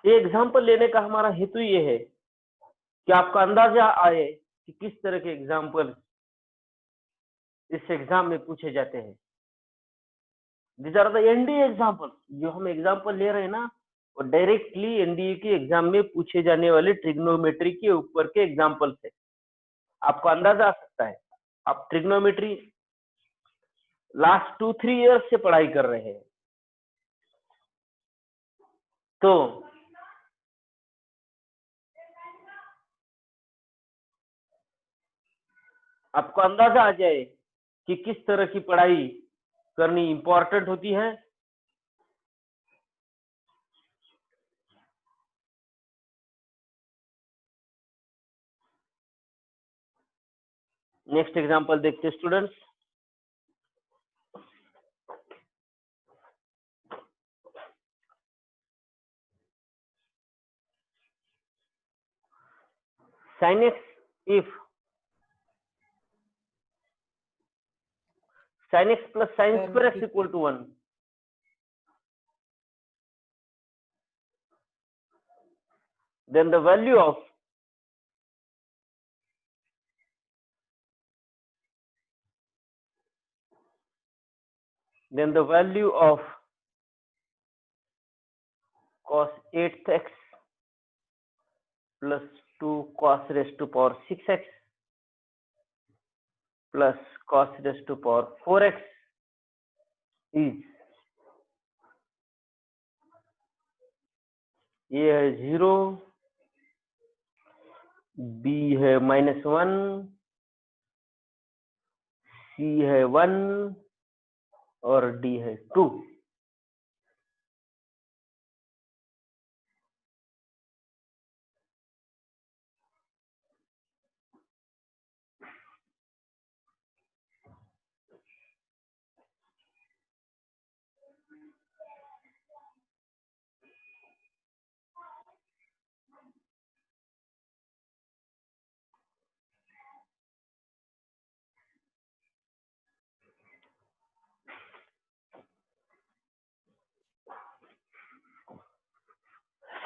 ये एग्जाम्पल लेने का हमारा हेतु ये है कि आपका अंदाजा आए कि किस तरह के एग्जाम्पल इस एग्जाम में पूछे जाते हैं। These are the NDA example. जो हम एग्जाम्पल ले रहे हैं ना, वो डायरेक्टली एनडीए के एग्जाम में पूछे जाने वाले ट्रिग्नोमेट्री के ऊपर के एग्जाम्पल है। आपको अंदाजा आ सकता है, आप ट्रिग्नोमेट्री लास्ट 2-3 इयर्स से पढ़ाई कर रहे हैं, तो आपको अंदाजा आ जाए कि किस तरह की पढ़ाई करनी इंपॉर्टेंट होती है। नेक्स्ट एग्जांपल देखते students. sin x if sin x plus sin square x equal to 1, then the value of cos 8x plus 2 cos raised to power 6x plus cos raised to power 4x is, ये है 0, b है -1, c है 1 और d है 2।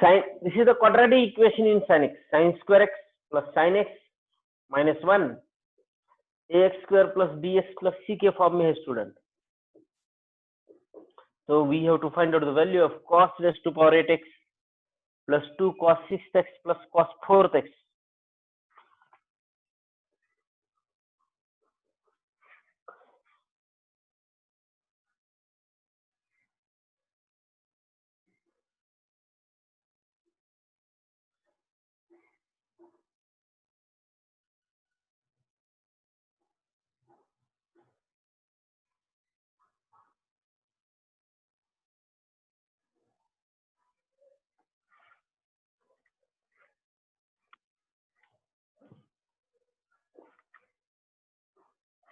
Sin, this is the quadratic equation in sin x, sin square x plus sin x minus 1 ax square plus bx plus c के form में है student. So we have to find out the value of cos raised to power 8x plus 2 cos 6x plus cos 4x.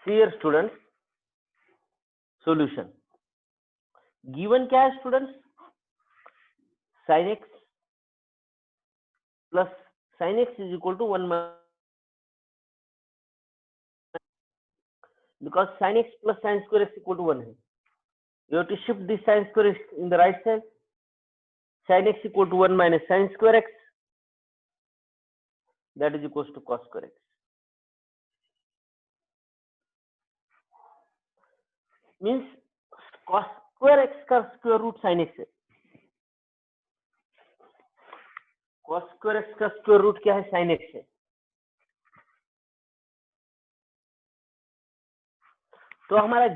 See here students, solution given क्या है students, sin x plus sin x is equal to 1 because sin x plus sin square x equal to 1 है। You have to shift this sin square x in the right side, sin x equal to 1 minus sin square x, that is equals to cos square x। Means cos square x का square root sin x है। cos square x का square root क्या है, sin x है। तो हमारा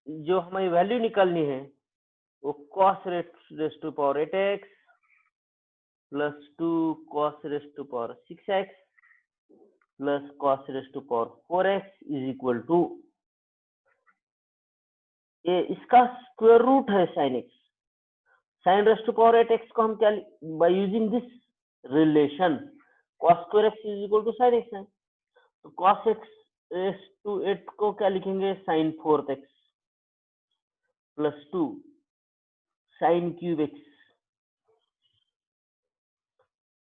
जो हमारी वैल्यू निकालनी है वो cos raised to power 8x plus 2 cos raised to power 6x plus cos raised to power 4x is equal to, ये इसका स्क्वायर रूट है sin x। sin raised to power 8x को हम क्या, by using this relation cos square x is equal to sin x है, तो cos x raised to 8 को क्या लिखेंगे, sin 4x plus 2 sin cube x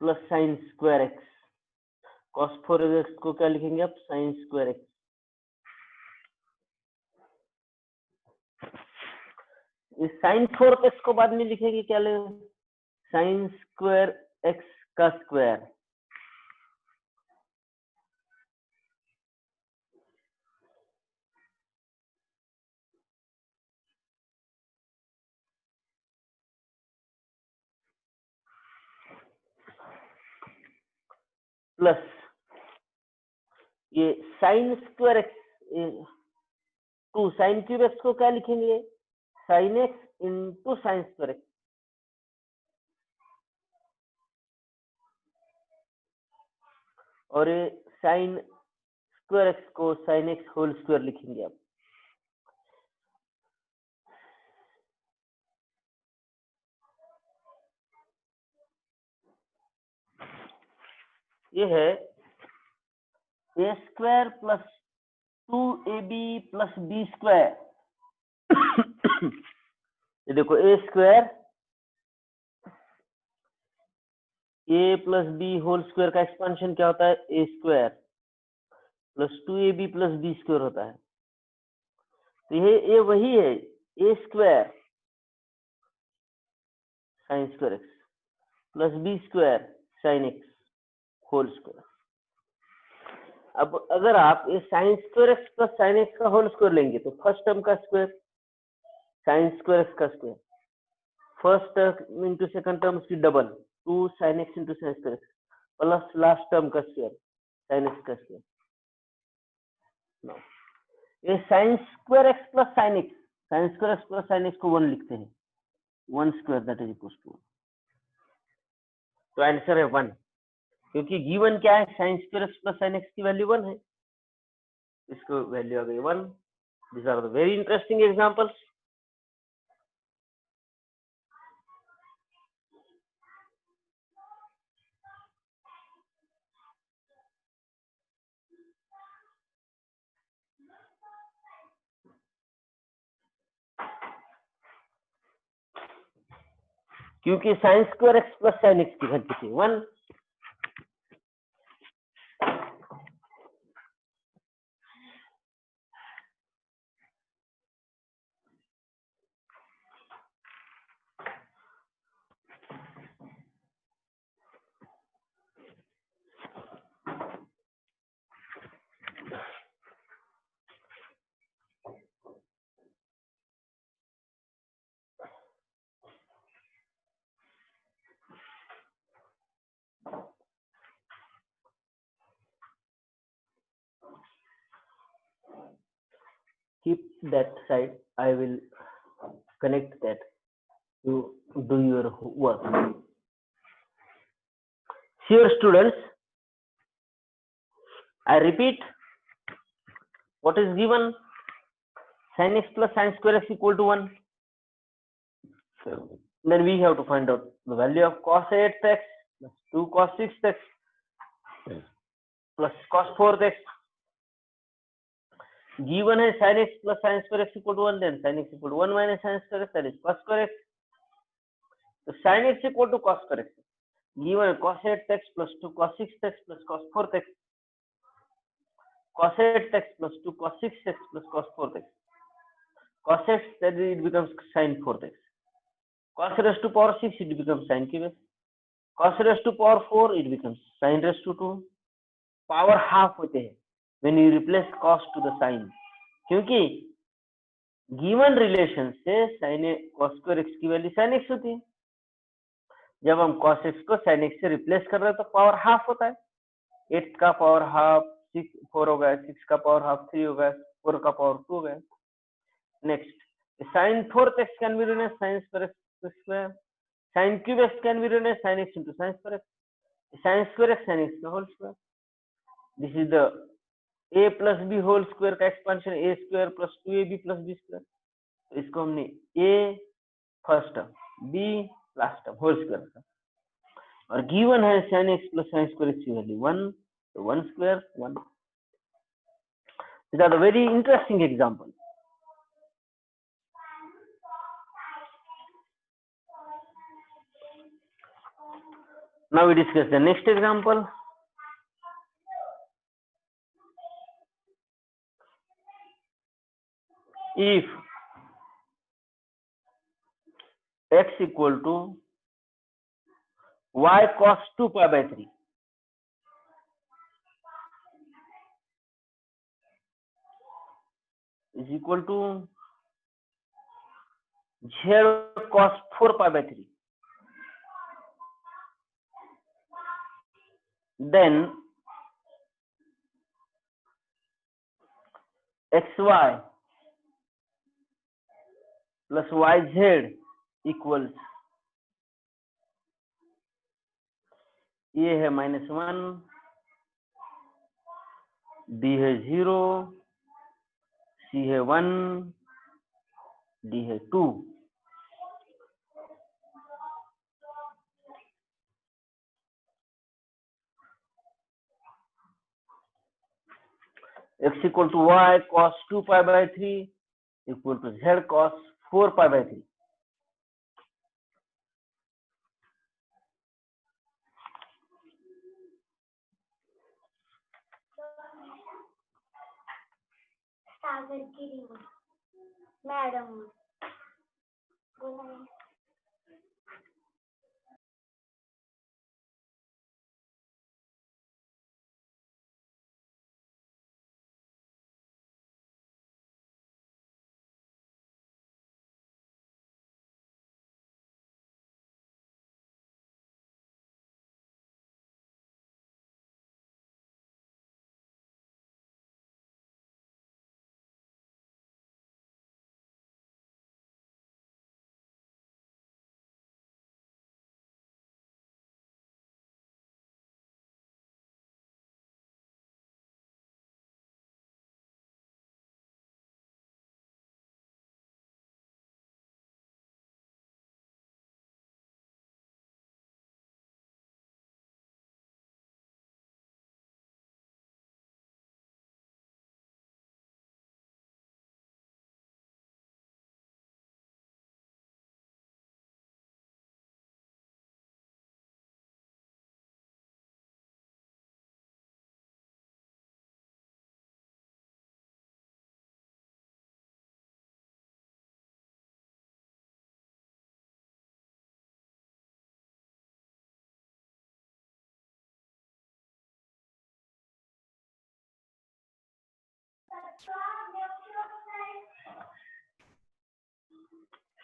plus sin square x, cos 4x को क्या लिखेंगे आप, sin square x। इस sin 4x को बाद में लिखेंगे क्या, साइन स्क्वायर एक्स का स्क्वायर प्लस ये sine square x two sine cube x को क्या लिखेंगे, sine x into sine square x, और ये साइन स्क्वायर एक्स को साइन एक्स होल स्क्वायर लिखेंगे आप। ये है a square plus 2ab plus b square. ये देखो a square a plus b whole square का एक्सपेंशन क्या होता है, a square plus 2ab plus b square होता है। तो ये वही है, a square sine square x plus b square sine x whole square. अब अगर आप ये sine square x plus sine x का होल स्क्वायर लेंगे तो फर्स्ट टर्म का स्क्वायर साइन स्क्वायर एक्स का square, first term into second term की double 2 sine x into sine square x plus last term का स्क्वायर साइन एक्स का square. ये sine square x plus sine x, sine square x plus sine x को 1 लिखते हैं, 1 square that is equal to, तो answer है 1, क्योंकि given क्या है, sine square x plus sine x की वैल्यू 1 है, इसको वैल्यू आ गई 1। These are the very interesting examples. क्योंकि sign square x plus sine x की वैल्यू थी 1। Keep that side, I will connect that, you do your work. Here students, I repeat, what is given, sin x plus sin square x equal to 1. Then we have to find out the value of cos 8x plus 2 cos 6x plus cos 4x. Given है sin x plus sin square x equal to 1, then sin x equal to 1 minus sin square x, that is cos square x. So sin x equal to cos square x. Given cos 8x plus 2 cos 6x plus cos 4x. Cos 8x plus 2 cos 6x plus cos 4x. Cos x, then it becomes sin 4x. Cos raised to power 6, it becomes sin cube x. Cos raised to power 4, it becomes sin raised to 2. Power half होते हैं when you replace cos to the sin, क्योंकि given relation से sin cos square x की value sin x होती है। जब हम cos x को sin x से रिप्लेस कर रहे हैं तो पावर हाफ होता है, 8 का पावर हाफ 4 हो गया, 6 का पावर हाफ 3 हो गया, 4 का पावर 2 हो गया। Next sin 4x can be written as sin square x square, sin cube x can be written as sin x into sin square x, sin square x sin x का whole square. This is the a plus b whole square का expansion, a square plus 2ab plus b square. तो इसको हमने a first term b last term whole square का, और given है sin x plus sin square x की value 1, तो 1 square 1। These are the very interesting example. Now we discuss the next example. If x equal to y cos 2 pi by 3 is equal to z cos 4 pi by 3. Then xy plus yz equals ये है -1, b है 0, c है 1, d है 2. x equal to y cos 2 pi by 3 equal to z cos 4 pi by 3. Madam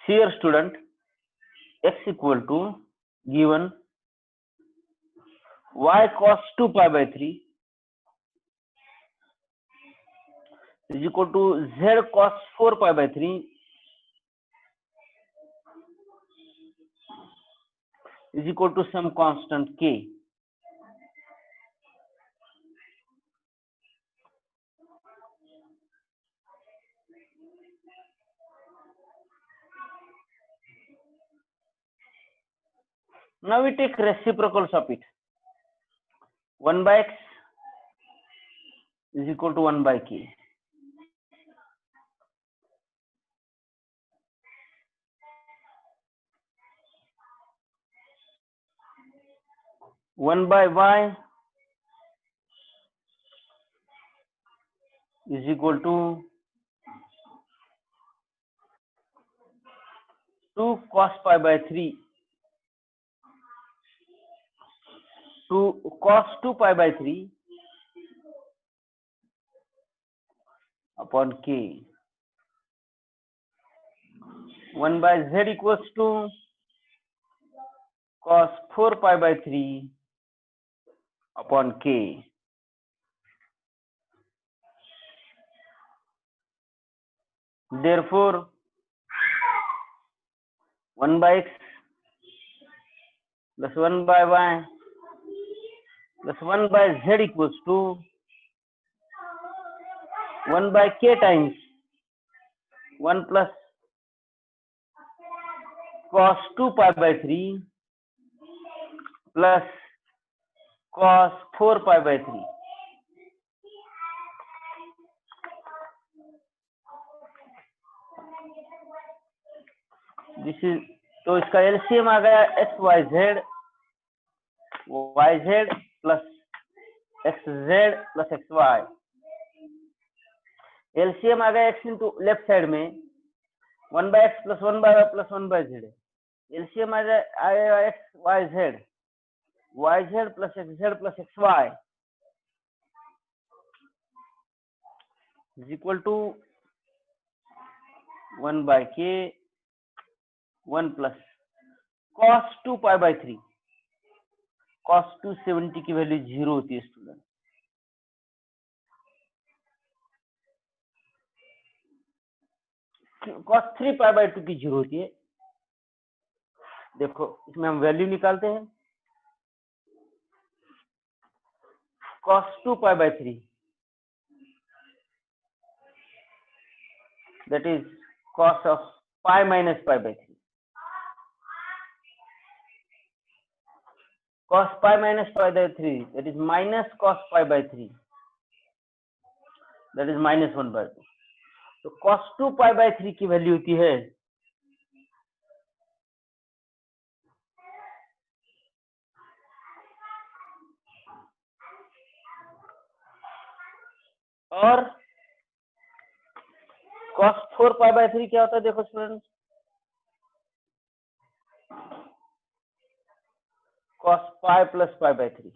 Here student, x equal to given y cos 2 pi by 3 is equal to z cos 4 pi by 3 is equal to some constant k. Now we take reciprocals of it. 1 by x is equal to 1 by k. 1 by y is equal to 2 cos pi by 3 to cos 2 pi by 3 upon k. 1 by z equals to cos 4 pi by 3 upon k. Therefore 1 by x plus 1 by y plus 1 by z equals to 1 by k times 1 plus cos 2 pi by 3 plus cos 4 pi by 3. This is, तो इसका LCM आ गया x y z plus x z plus x y. LCM आ गया x into left side में 1 by x plus 1 by y plus 1 by z. LCM आ जाएगा x y z yz plus xz plus xy is equal to 1 by k 1 plus cos 2 pi by 3. cos 270 की value 0 होती है student. cos 3 pi by 2 की 0 होती है। देखो इसमें हम वैल्यू निकालते हैं। cos 2 pi by 3 that is cos of pi minus pi by 3. cos pi minus pi by 3 that is minus cos pi by 3 that is minus 1 by 2. तो cos 2 pi by 3 की वैल्यू होती है और cos 4 pi by 3 क्या होता है? देखो student, cos pi plus pi by 3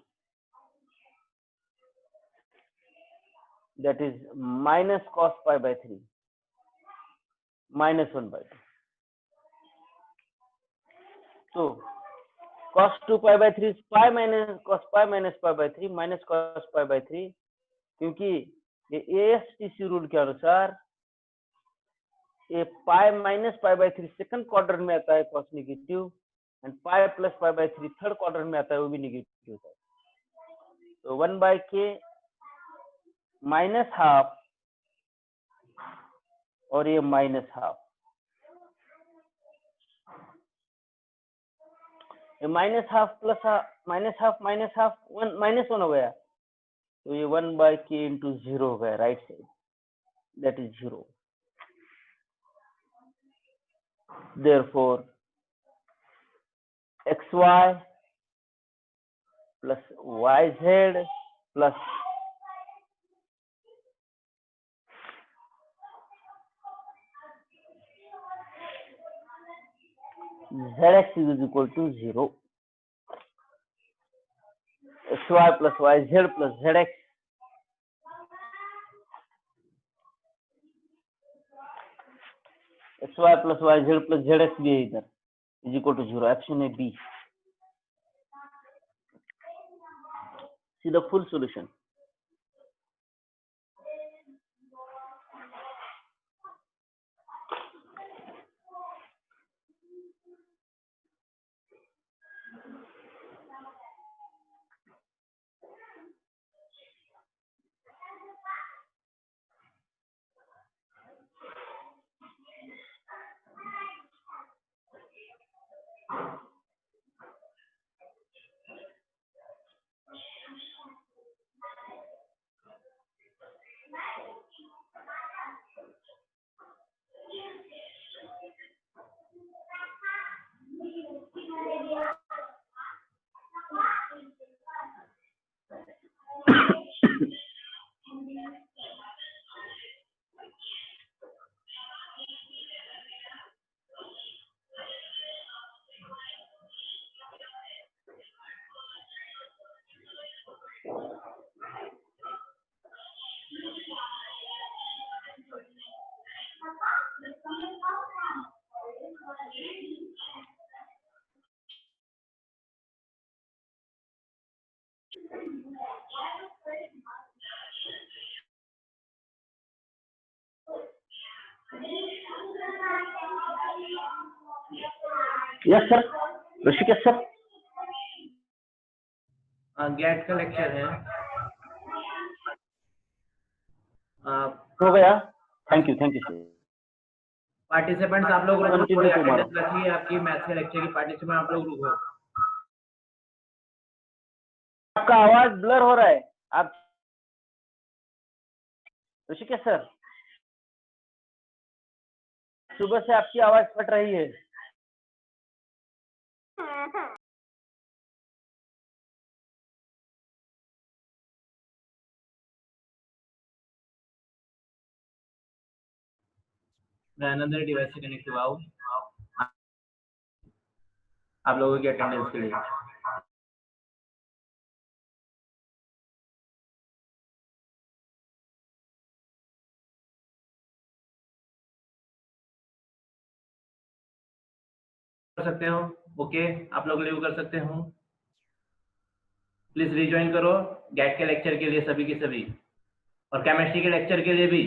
that is minus cos pi by 3 minus 1 by 2. तो cos 2 pi by 3 is pi minus cos pi minus pi by 3 minus cos pi by 3, क्योंकि ये ASTC rule के अनुसार ये pi minus pi by 3 second quadrant में आता है cos negative, and pi plus pi by 3 third quadrant में आता है, वो भी नेगेटिव होता है। तो 1 by k माइनस हाफ और ये माइनस हाफ, ये minus half plus minus half minus half minus 1 हो गया, तो ये 1 by k इंटू 0 हो गया right side, that is 0। therefore xy plus yz plus zx is equal to 0. xy plus yz plus zx xy plus yz plus zx भी है इधर, is equal to 0. Option है B. See the full solution. Yes sir, Rishikesh sir. GATE का lecture है। हो गया, thank you sir. Participants आप लोग Continue tomorrow. अटेंडेंस रखिए, आपकी मैथ्स के लेक्चर की पार्टिसिपेंट आप लोग रुको। आपका आवाज ब्लर हो रहा है, आप ऋषिकेश सर, सुबह से आपकी आवाज फट रही है। अनदर डिवाइस से कनेक्ट हुआ आप लोगों की अटेंडेंस के लिए। सकते हो। ओके, आप लोग लीव कर सकते हो। प्लीज रिज्वाइन करो गैट के लेक्चर के लिए सभी के सभी, और केमिस्ट्री के लेक्चर के लिए भी